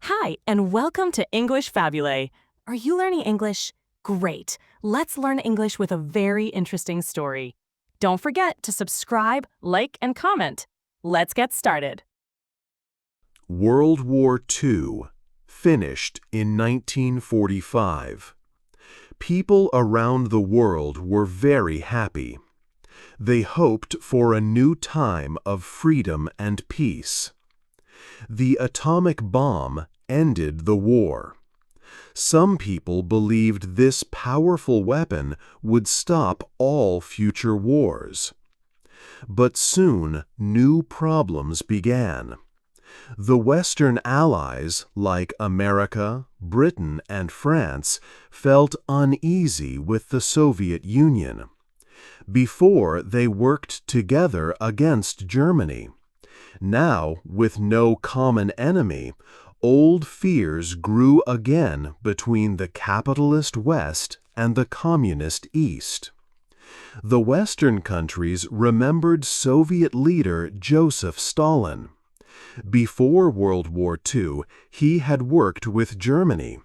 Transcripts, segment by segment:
Hi, and welcome to English-Fabule. Are you learning English? Great. Let's learn English with a very interesting story. Don't forget to subscribe, like, and comment. Let's get started. World War II, finished in 1945. People around the world were very happy. They hoped for a new time of freedom and peace. The atomic bomb ended the war. Some people believed this powerful weapon would stop all future wars. But soon, new problems began. The Western Allies, like America, Britain, and France, felt uneasy with the Soviet Union. Before, they worked together against Germany. Now, with no common enemy, old fears grew again between the capitalist West and the communist East. The Western countries remembered Soviet leader Joseph Stalin. Before World War II, he had worked with Germany.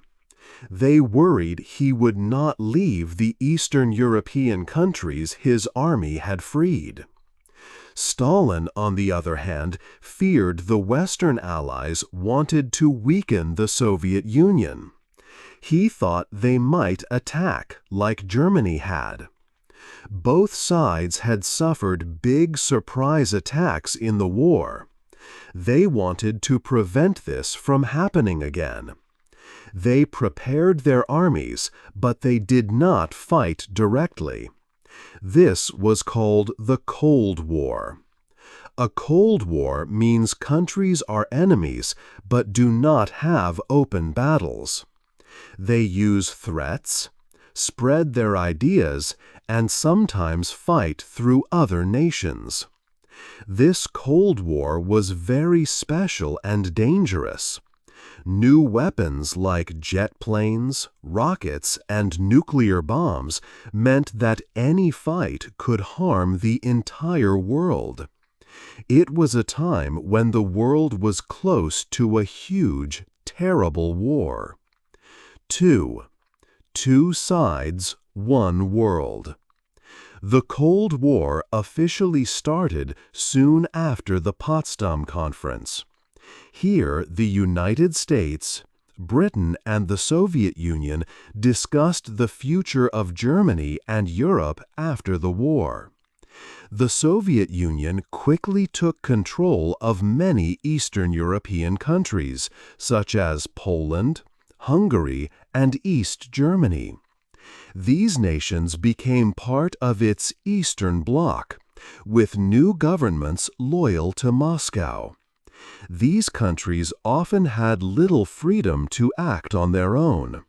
They worried he would not leave the Eastern European countries his army had freed. Stalin, on the other hand, feared the Western Allies wanted to weaken the Soviet Union. He thought they might attack, like Germany had. Both sides had suffered big surprise attacks in the war. They wanted to prevent this from happening again. They prepared their armies, but they did not fight directly. This was called the Cold War. A Cold War means countries are enemies but do not have open battles. They use threats, spread their ideas, and sometimes fight through other nations. This Cold War was very special and dangerous. New weapons like jet planes, rockets, and nuclear bombs meant that any fight could harm the entire world. It was a time when the world was close to a huge, terrible war. Two sides, one world. The Cold War officially started soon after the Potsdam Conference. Here, the United States, Britain, and the Soviet Union discussed the future of Germany and Europe after the war. The Soviet Union quickly took control of many Eastern European countries, such as Poland, Hungary, and East Germany. These nations became part of its Eastern Bloc, with new governments loyal to Moscow. These countries often had little freedom to act on their own.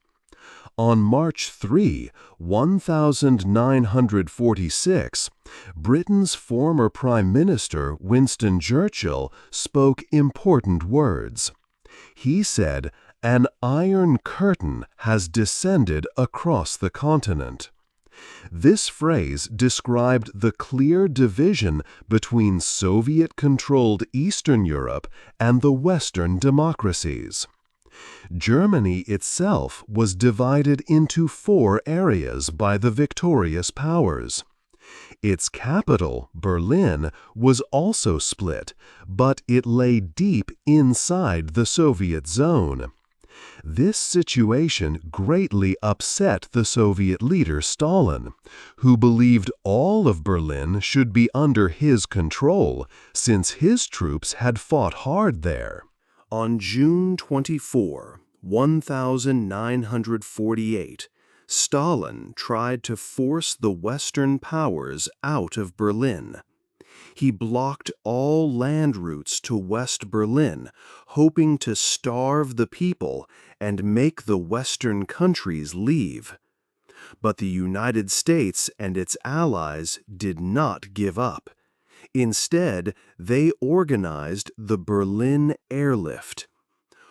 On March 3, 1946, Britain's former Prime Minister Winston Churchill spoke important words. He said, "An iron curtain has descended across the continent." This phrase described the clear division between Soviet-controlled Eastern Europe and the Western democracies. Germany itself was divided into 4 areas by the victorious powers. Its capital, Berlin, was also split, but it lay deep inside the Soviet zone. This situation greatly upset the Soviet leader Stalin, who believed all of Berlin should be under his control, since his troops had fought hard there. On June 24, 1948, Stalin tried to force the Western powers out of Berlin. He blocked all land routes to West Berlin, hoping to starve the people and make the Western countries leave. But the United States and its allies did not give up. Instead, they organized the Berlin Airlift.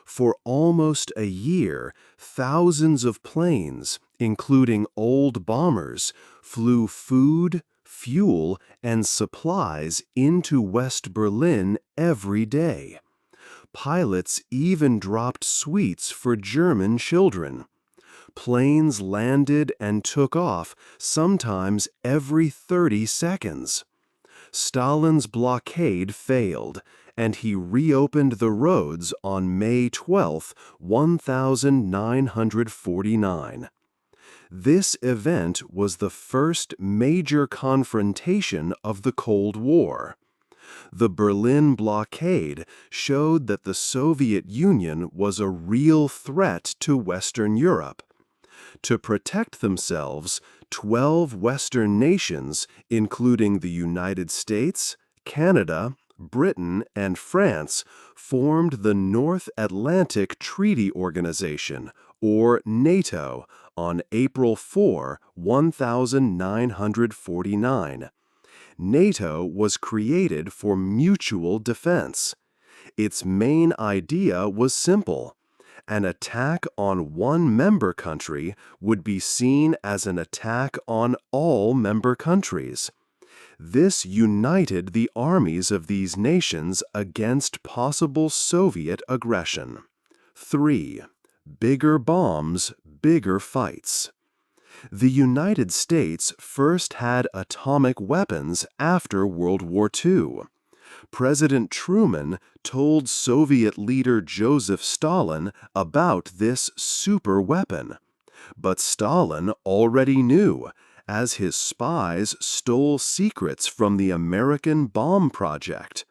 For almost a year, thousands of planes, including old bombers, flew food, fuel, and supplies into West Berlin every day. Pilots even dropped sweets for German children. Planes landed and took off, sometimes every 30 seconds. Stalin's blockade failed, and he reopened the roads on May 12, 1949. This event was the first major confrontation of the Cold War. The Berlin blockade showed that the Soviet Union was a real threat to Western Europe. To protect themselves, 12 Western nations, including the United States, Canada, Britain, and France, formed the North Atlantic Treaty Organization, or NATO, on April 4, 1949. NATO was created for mutual defense. Its main idea was simple. An attack on one member country would be seen as an attack on all member countries. This united the armies of these nations against possible Soviet aggression. 3. Bigger bombs, bigger fights. The United States first had atomic weapons after World War II. President Truman told Soviet leader Joseph Stalin about this super weapon. But Stalin already knew, as his spies stole secrets from the American bomb project.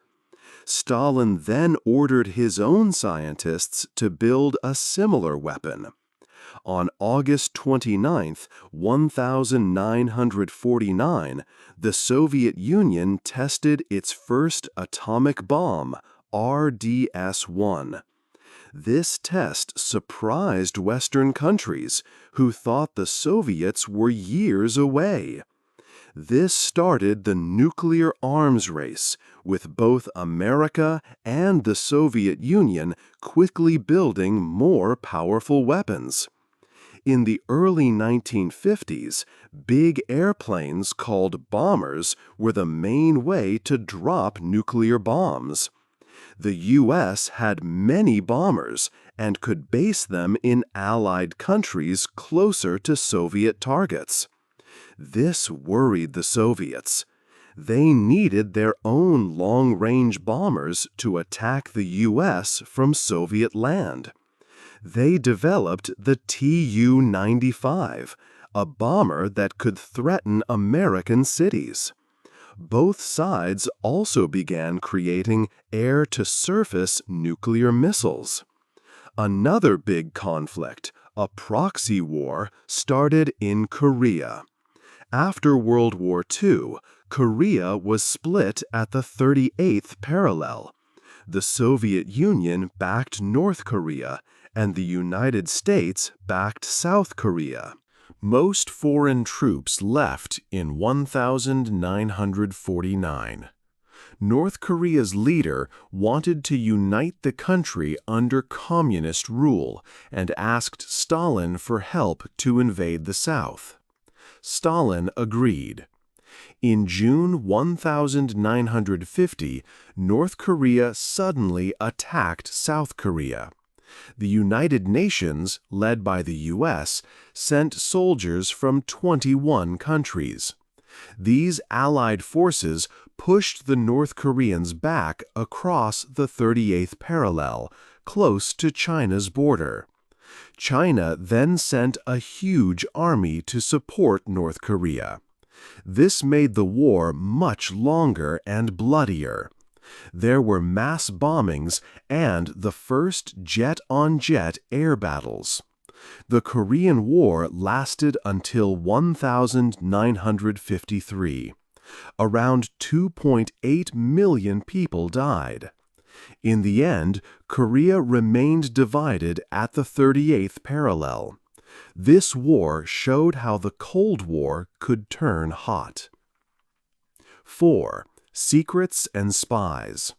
Stalin then ordered his own scientists to build a similar weapon. On August 29, 1949, the Soviet Union tested its first atomic bomb, RDS-1. This test surprised Western countries, who thought the Soviets were years away. This started the nuclear arms race, with both America and the Soviet Union quickly building more powerful weapons. In the early 1950s, big airplanes called bombers were the main way to drop nuclear bombs. The U.S. had many bombers and could base them in Allied countries closer to Soviet targets. This worried the Soviets. They needed their own long-range bombers to attack the U.S. from Soviet land. They developed the Tu-95, a bomber that could threaten American cities. Both sides also began creating air-to-surface nuclear missiles. Another big conflict, a proxy war, started in Korea. After World War II, Korea was split at the 38th parallel. The Soviet Union backed North Korea, and the United States backed South Korea. Most foreign troops left in 1949. North Korea's leader wanted to unite the country under communist rule and asked Stalin for help to invade the South. Stalin agreed. In June 1950, North Korea suddenly attacked South Korea. The United Nations, led by the U.S., sent soldiers from 21 countries. These Allied forces pushed the North Koreans back across the 38th parallel, close to China's border. China then sent a huge army to support North Korea. This made the war much longer and bloodier. There were mass bombings and the first jet-on-jet air battles. The Korean War lasted until 1953. Around 2.8 million people died. In the end, Korea remained divided at the 38th parallel. This war showed how the Cold War could turn hot. 4. Secrets and spies.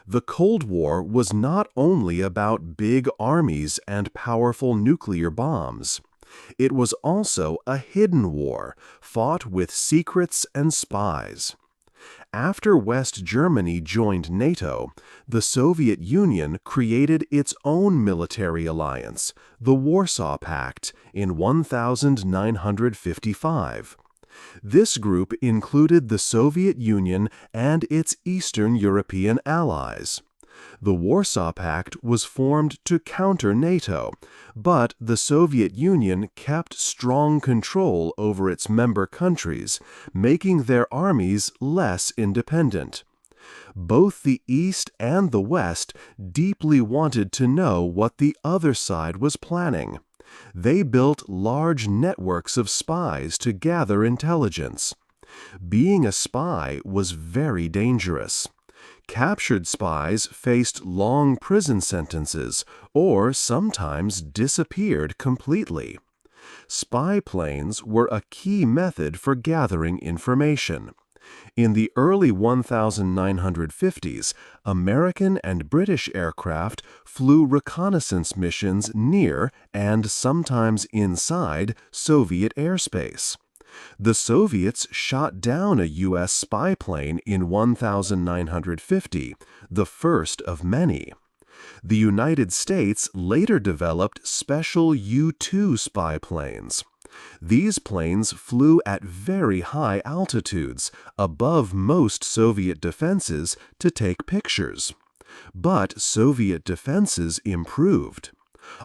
The Cold War was not only about big armies and powerful nuclear bombs. It was also a hidden war, fought with secrets and spies. After West Germany joined NATO, the Soviet Union created its own military alliance, the Warsaw Pact, in 1955. This group included the Soviet Union and its Eastern European allies. The Warsaw Pact was formed to counter NATO, but the Soviet Union kept strong control over its member countries, making their armies less independent. Both the East and the West deeply wanted to know what the other side was planning. They built large networks of spies to gather intelligence. Being a spy was very dangerous. Captured spies faced long prison sentences or sometimes disappeared completely. Spy planes were a key method for gathering information. In the early 1950s, American and British aircraft flew reconnaissance missions near and sometimes inside Soviet airspace. The Soviets shot down a U.S. spy plane in 1950, the first of many. The United States later developed special U-2 spy planes. These planes flew at very high altitudes, above most Soviet defenses, to take pictures. But Soviet defenses improved.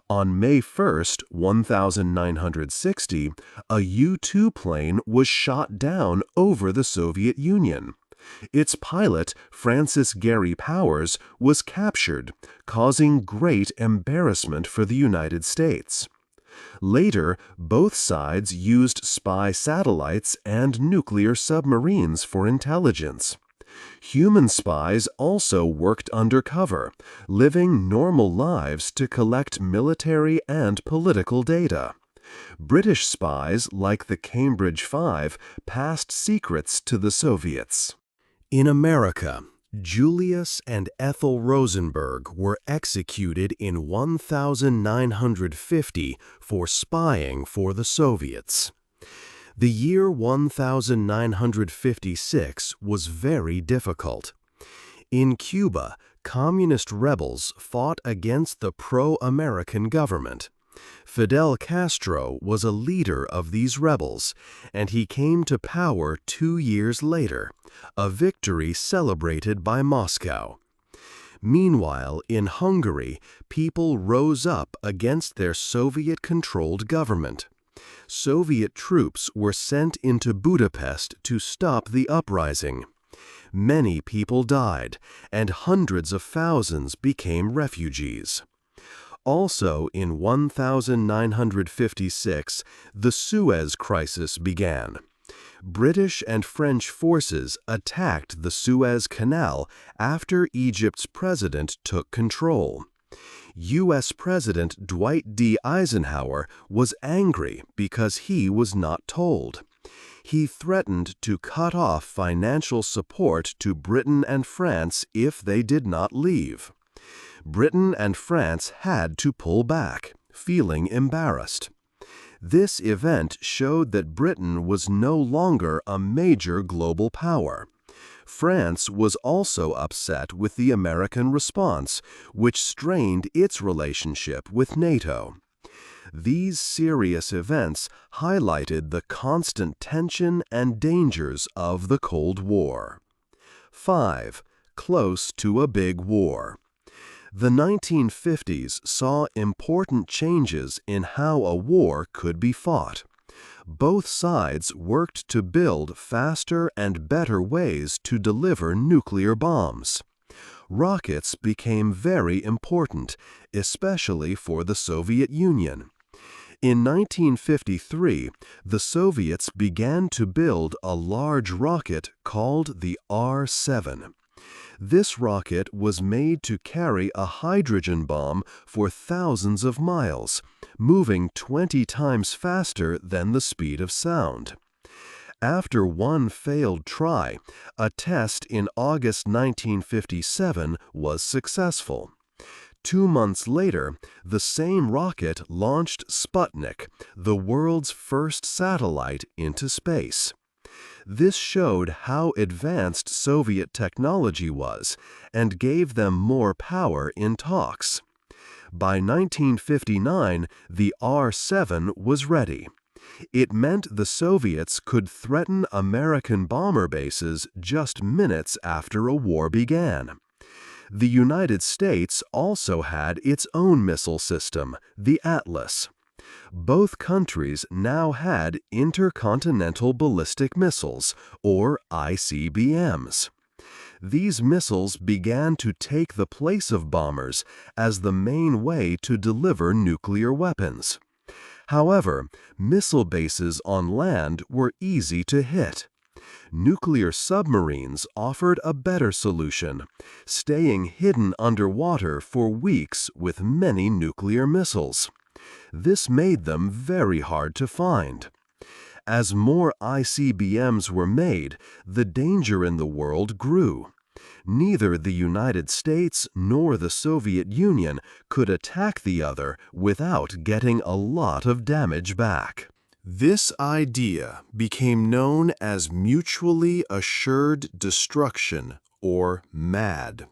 On May 1, 1960, a U-2 plane was shot down over the Soviet Union. Its pilot, Francis Gary Powers, was captured, causing great embarrassment for the United States. Later, both sides used spy satellites and nuclear submarines for intelligence. Human spies also worked undercover, living normal lives to collect military and political data. British spies, like the Cambridge Five, passed secrets to the Soviets. In America, Julius and Ethel Rosenberg were executed in 1950 for spying for the Soviets. The year 1956 was very difficult. In Cuba, communist rebels fought against the pro-American government. Fidel Castro was a leader of these rebels, and he came to power 2 years later, a victory celebrated by Moscow. Meanwhile, in Hungary, people rose up against their Soviet-controlled government. Soviet troops were sent into Budapest to stop the uprising. Many people died, and hundreds of thousands became refugees. Also in 1956, the Suez Crisis began. British and French forces attacked the Suez Canal after Egypt's president took control. U.S. President Dwight D. Eisenhower was angry because he was not told. He threatened to cut off financial support to Britain and France if they did not leave. Britain and France had to pull back, feeling embarrassed. This event showed that Britain was no longer a major global power. France was also upset with the American response, which strained its relationship with NATO. These serious events highlighted the constant tension and dangers of the Cold War. 5. Close to a big war. The 1950s saw important changes in how a war could be fought. Both sides worked to build faster and better ways to deliver nuclear bombs. Rockets became very important, especially for the Soviet Union. In 1953, the Soviets began to build a large rocket called the R-7. This rocket was made to carry a hydrogen bomb for thousands of miles, moving 20 times faster than the speed of sound. After one failed try, a test in August 1957 was successful. 2 months later, the same rocket launched Sputnik, the world's first satellite, into space. This showed how advanced Soviet technology was and gave them more power in talks. By 1959, the R-7 was ready. It meant the Soviets could threaten American bomber bases just minutes after a war began. The United States also had its own missile system, the Atlas. Both countries now had intercontinental ballistic missiles, or ICBMs. These missiles began to take the place of bombers as the main way to deliver nuclear weapons. However, missile bases on land were easy to hit. Nuclear submarines offered a better solution, staying hidden underwater for weeks with many nuclear missiles. This made them very hard to find. As more ICBMs were made, the danger in the world grew. Neither the United States nor the Soviet Union could attack the other without getting a lot of damage back. This idea became known as mutually assured destruction, or MAD.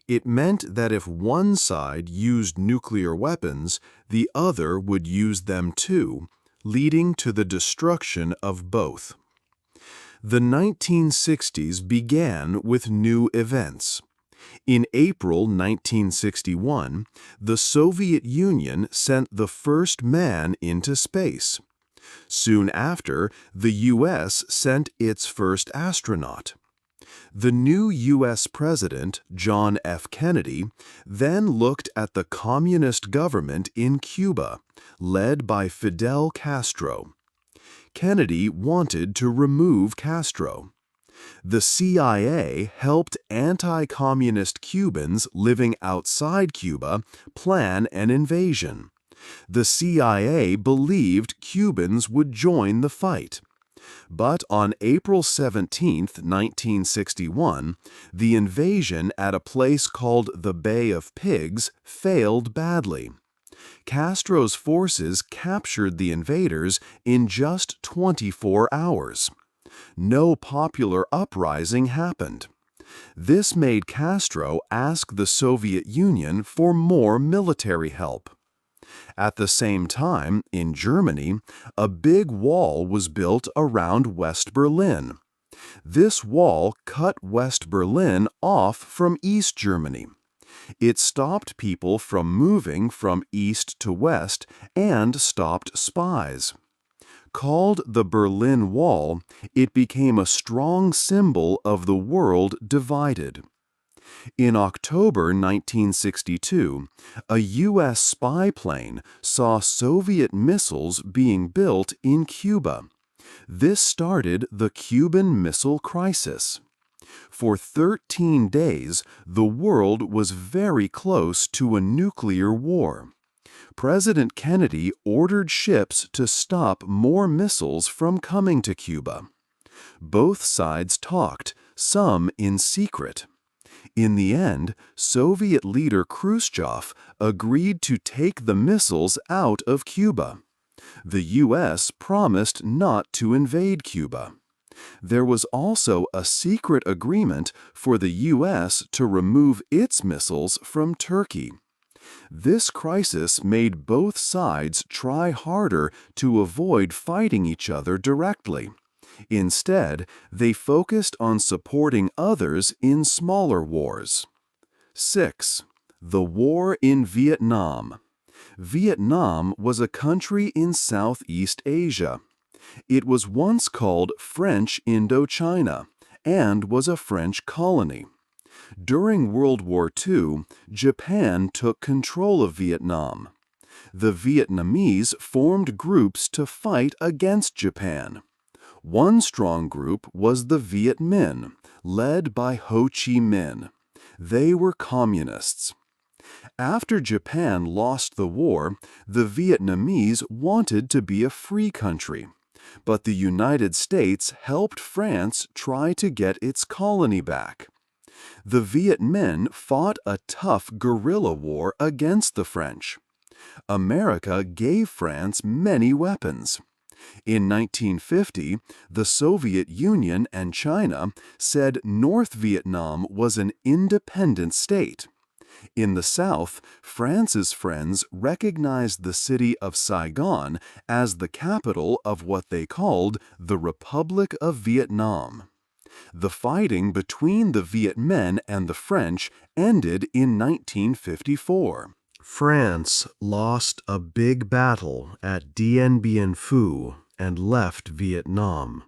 It meant that if one side used nuclear weapons, the other would use them too, leading to the destruction of both. The 1960s began with new events. In April 1961, the Soviet Union sent the first man into space. Soon after, the U.S. sent its first astronaut. The new U.S. President, John F. Kennedy, then looked at the communist government in Cuba, led by Fidel Castro. Kennedy wanted to remove Castro. The CIA helped anti-communist Cubans living outside Cuba plan an invasion. The CIA believed Cubans would join the fight. But on April 17, 1961, the invasion at a place called the Bay of Pigs failed badly. Castro's forces captured the invaders in just 24 hours. No popular uprising happened. This made Castro ask the Soviet Union for more military help. At the same time, in Germany, a big wall was built around West Berlin. This wall cut West Berlin off from East Germany. It stopped people from moving from east to west and stopped spies. Called the Berlin Wall, it became a strong symbol of the world divided. In October 1962, a U.S. spy plane saw Soviet missiles being built in Cuba. This started the Cuban Missile Crisis. For 13 days, the world was very close to a nuclear war. President Kennedy ordered ships to stop more missiles from coming to Cuba. Both sides talked, some in secret. In the end, Soviet leader Khrushchev agreed to take the missiles out of Cuba. The U.S. promised not to invade Cuba. There was also a secret agreement for the U.S. to remove its missiles from Turkey. This crisis made both sides try harder to avoid fighting each other directly. Instead, they focused on supporting others in smaller wars. 6. The War in Vietnam. Vietnam was a country in Southeast Asia. It was once called French Indochina and was a French colony. During World War II, Japan took control of Vietnam. The Vietnamese formed groups to fight against Japan. One strong group was the Viet Minh, led by Ho Chi Minh. They were communists. After Japan lost the war, the Vietnamese wanted to be a free country. But the United States helped France try to get its colony back. The Viet Minh fought a tough guerrilla war against the French. America gave France many weapons. In 1950, the Soviet Union and China said North Vietnam was an independent state. In the South, France's friends recognized the city of Saigon as the capital of what they called the Republic of Vietnam. The fighting between the Viet Minh and the French ended in 1954. France lost a big battle at Dien Bien Phu and left Vietnam.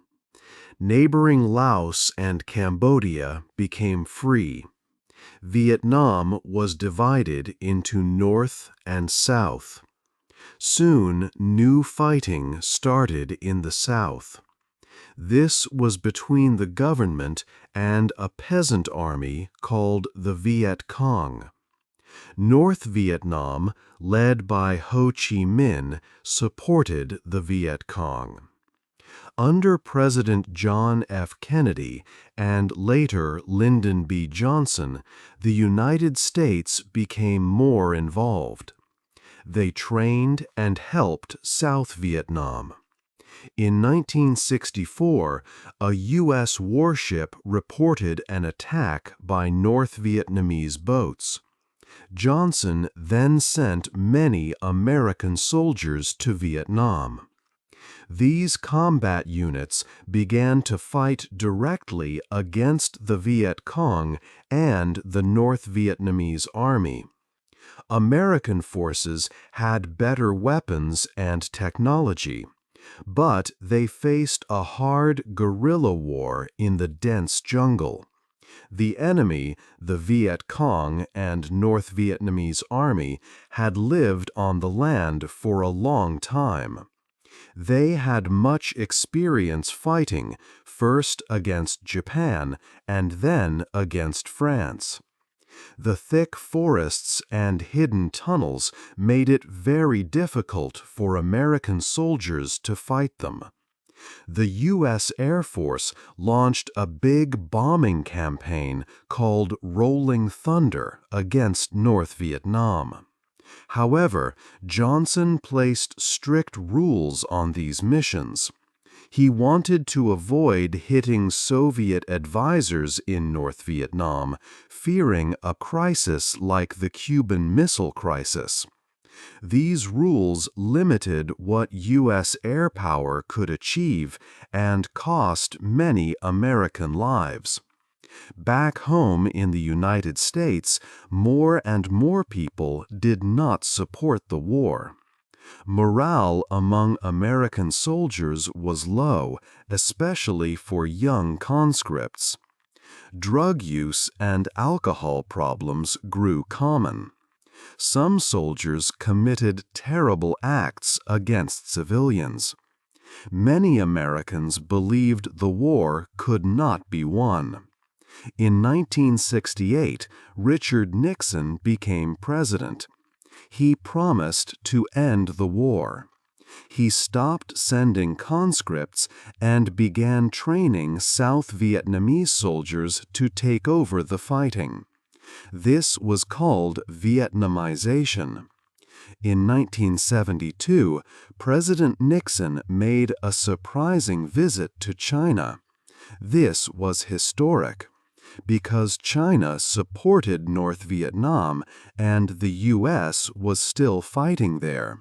Neighboring Laos and Cambodia became free. Vietnam was divided into North and South. Soon, new fighting started in the South. This was between the government and a peasant army called the Viet Cong. North Vietnam, led by Ho Chi Minh, supported the Viet Cong. Under President John F. Kennedy and later Lyndon B. Johnson, the United States became more involved. They trained and helped South Vietnam. In 1964, a U.S. warship reported an attack by North Vietnamese boats. Johnson then sent many American soldiers to Vietnam. These combat units began to fight directly against the Viet Cong and the North Vietnamese Army. American forces had better weapons and technology, but they faced a hard guerrilla war in the dense jungle. The enemy, the Viet Cong and North Vietnamese Army, had lived on the land for a long time. They had much experience fighting, first against Japan and then against France. The thick forests and hidden tunnels made it very difficult for American soldiers to fight them. The U.S. Air Force launched a big bombing campaign called Rolling Thunder against North Vietnam. However, Johnson placed strict rules on these missions. He wanted to avoid hitting Soviet advisors in North Vietnam, fearing a crisis like the Cuban Missile Crisis. These rules limited what U.S. air power could achieve and cost many American lives. Back home in the United States, more and more people did not support the war. Morale among American soldiers was low, especially for young conscripts. Drug use and alcohol problems grew common. Some soldiers committed terrible acts against civilians. Many Americans believed the war could not be won. In 1968, Richard Nixon became president. He promised to end the war. He stopped sending conscripts and began training South Vietnamese soldiers to take over the fighting. This was called Vietnamization. In 1972, President Nixon made a surprising visit to China. This was historic, because China supported North Vietnam and the U.S. was still fighting there.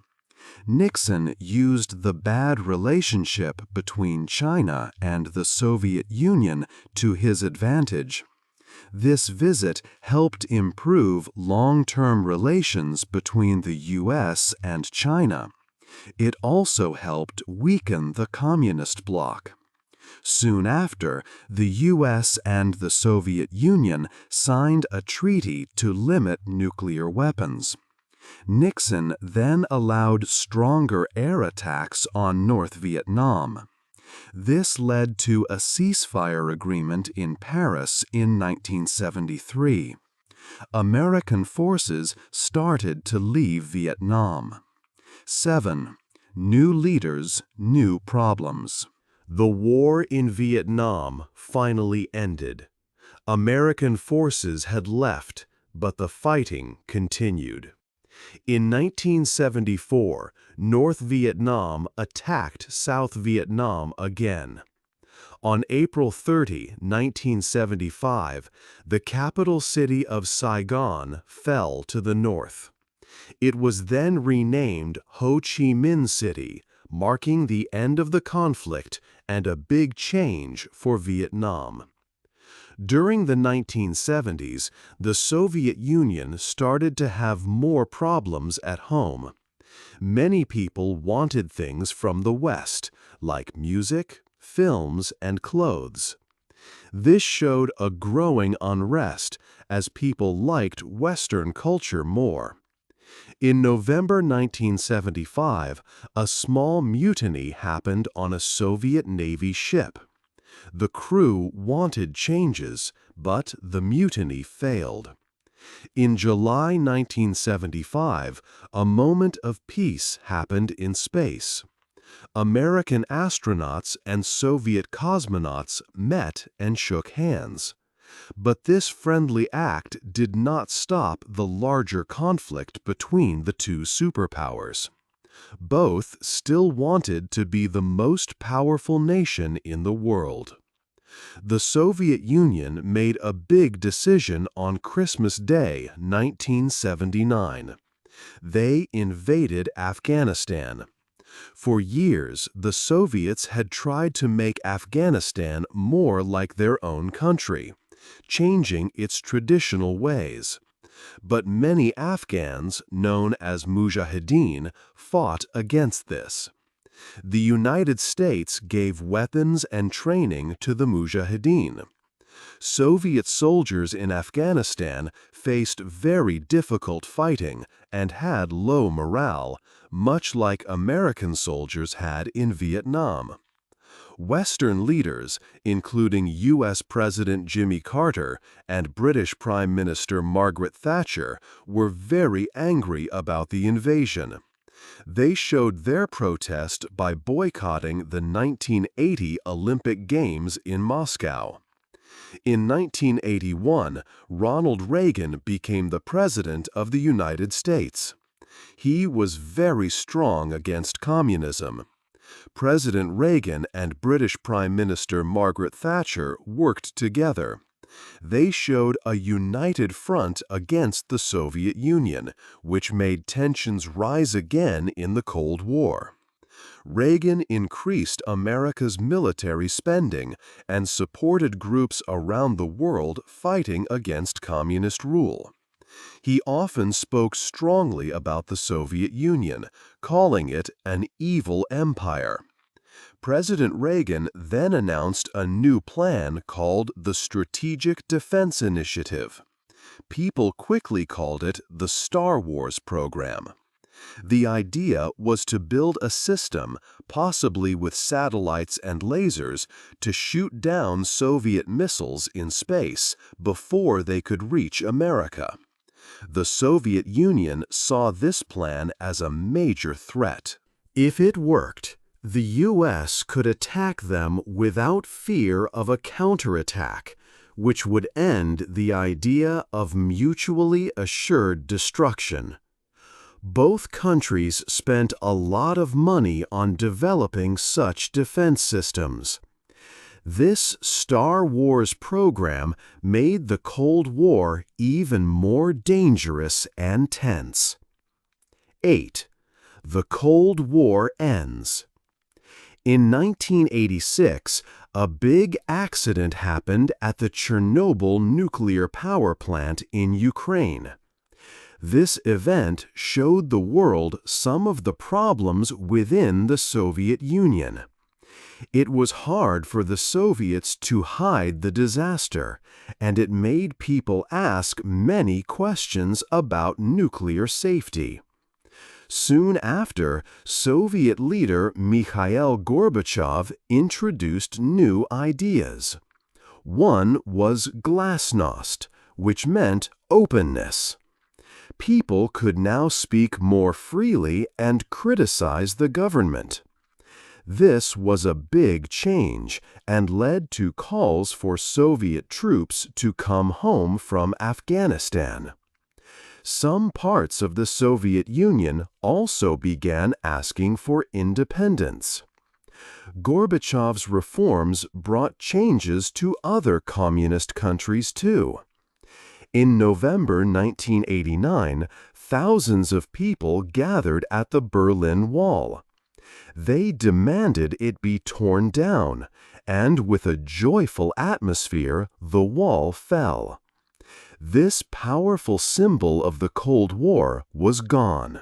Nixon used the bad relationship between China and the Soviet Union to his advantage. This visit helped improve long-term relations between the U.S. and China. It also helped weaken the communist bloc. Soon after, the U.S. and the Soviet Union signed a treaty to limit nuclear weapons. Nixon then allowed stronger air attacks on North Vietnam. This led to a ceasefire agreement in Paris in 1973. American forces started to leave Vietnam. 7. New leaders, new problems. The war in Vietnam finally ended. American forces had left, but the fighting continued. In 1974, North Vietnam attacked South Vietnam again. On April 30, 1975, the capital city of Saigon fell to the north. It was then renamed Ho Chi Minh City, marking the end of the conflict and a big change for Vietnam. During the 1970s, the Soviet Union started to have more problems at home. Many people wanted things from the West, like music, films, and clothes. This showed a growing unrest as people liked Western culture more. In November 1975, a small mutiny happened on a Soviet Navy ship. The crew wanted changes, but the mutiny failed. In July 1975, a moment of peace happened in space. American astronauts and Soviet cosmonauts met and shook hands. But this friendly act did not stop the larger conflict between the two superpowers. Both still wanted to be the most powerful nation in the world. The Soviet Union made a big decision on Christmas Day, 1979. They invaded Afghanistan. For years, the Soviets had tried to make Afghanistan more like their own country, changing its traditional ways. But many Afghans, known as mujahideen, fought against this. The United States gave weapons and training to the mujahideen. Soviet soldiers in Afghanistan faced very difficult fighting and had low morale, much like American soldiers had in Vietnam. Western leaders, including U.S. President Jimmy Carter and British Prime Minister Margaret Thatcher, were very angry about the invasion. They showed their protest by boycotting the 1980 Olympic Games in Moscow. In 1981, Ronald Reagan became the President of the United States. He was very strong against communism. President Reagan and British Prime Minister Margaret Thatcher worked together. They showed a united front against the Soviet Union, which made tensions rise again in the Cold War. Reagan increased America's military spending and supported groups around the world fighting against communist rule. He often spoke strongly about the Soviet Union, calling it an evil empire. President Reagan then announced a new plan called the Strategic Defense Initiative. People quickly called it the Star Wars program. The idea was to build a system, possibly with satellites and lasers, to shoot down Soviet missiles in space before they could reach America. The Soviet Union saw this plan as a major threat. If it worked, the U.S. could attack them without fear of a counterattack, which would end the idea of mutually assured destruction. Both countries spent a lot of money on developing such defense systems. This Star Wars program made the Cold War even more dangerous and tense. 8. The Cold War ends. In 1986, a big accident happened at the Chernobyl nuclear power plant in Ukraine. This event showed the world some of the problems within the Soviet Union. It was hard for the Soviets to hide the disaster, and it made people ask many questions about nuclear safety. Soon after, Soviet leader Mikhail Gorbachev introduced new ideas. One was glasnost, which meant openness. People could now speak more freely and criticize the government. This was a big change and led to calls for Soviet troops to come home from Afghanistan. Some parts of the Soviet Union also began asking for independence. Gorbachev's reforms brought changes to other communist countries too. In November 1989, thousands of people gathered at the Berlin Wall. They demanded it be torn down, and with a joyful atmosphere, the wall fell. This powerful symbol of the Cold War was gone.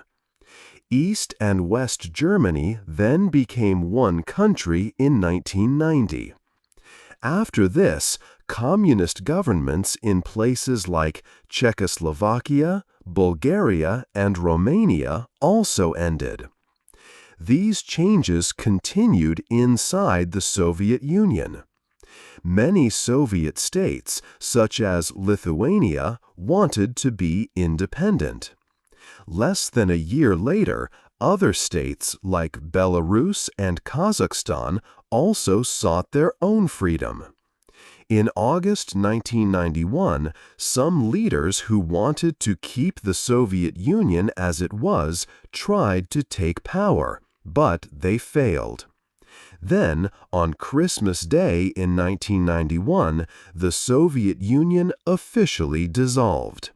East and West Germany then became one country in 1990. After this, communist governments in places like Czechoslovakia, Bulgaria, and Romania also ended. These changes continued inside the Soviet Union. Many Soviet states, such as Lithuania, wanted to be independent. Less than a year later, other states like Belarus and Kazakhstan also sought their own freedom. In August 1991, some leaders who wanted to keep the Soviet Union as it was tried to take power, but they failed. Then, on Christmas Day in 1991, the Soviet Union officially dissolved.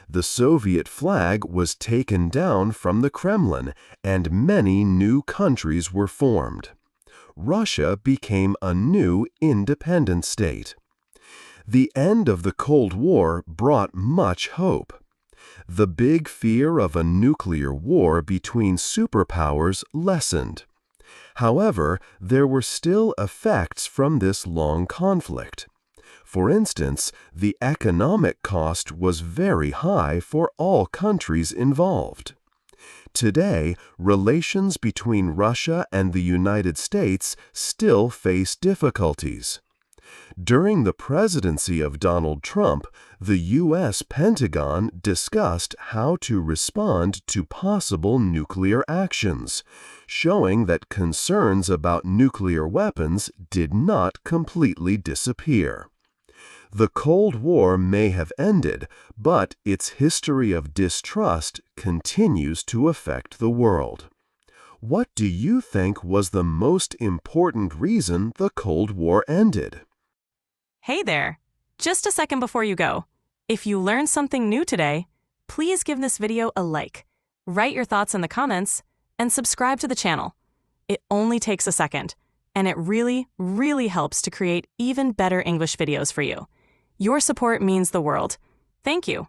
The Soviet flag was taken down from the Kremlin, and many new countries were formed. Russia became a new independent state. The end of the Cold War brought much hope. The big fear of a nuclear war between superpowers lessened. However, there were still effects from this long conflict. For instance, the economic cost was very high for all countries involved. Today, relations between Russia and the United States still face difficulties. During the presidency of Donald Trump, the U.S. Pentagon discussed how to respond to possible nuclear actions, showing that concerns about nuclear weapons did not completely disappear. The Cold War may have ended, but its history of distrust continues to affect the world. What do you think was the most important reason the Cold War ended? Hey there! Just a second before you go. If you learned something new today, please give this video a like, write your thoughts in the comments, and subscribe to the channel. It only takes a second, and it really, really helps to create even better English videos for you. Your support means the world. Thank you.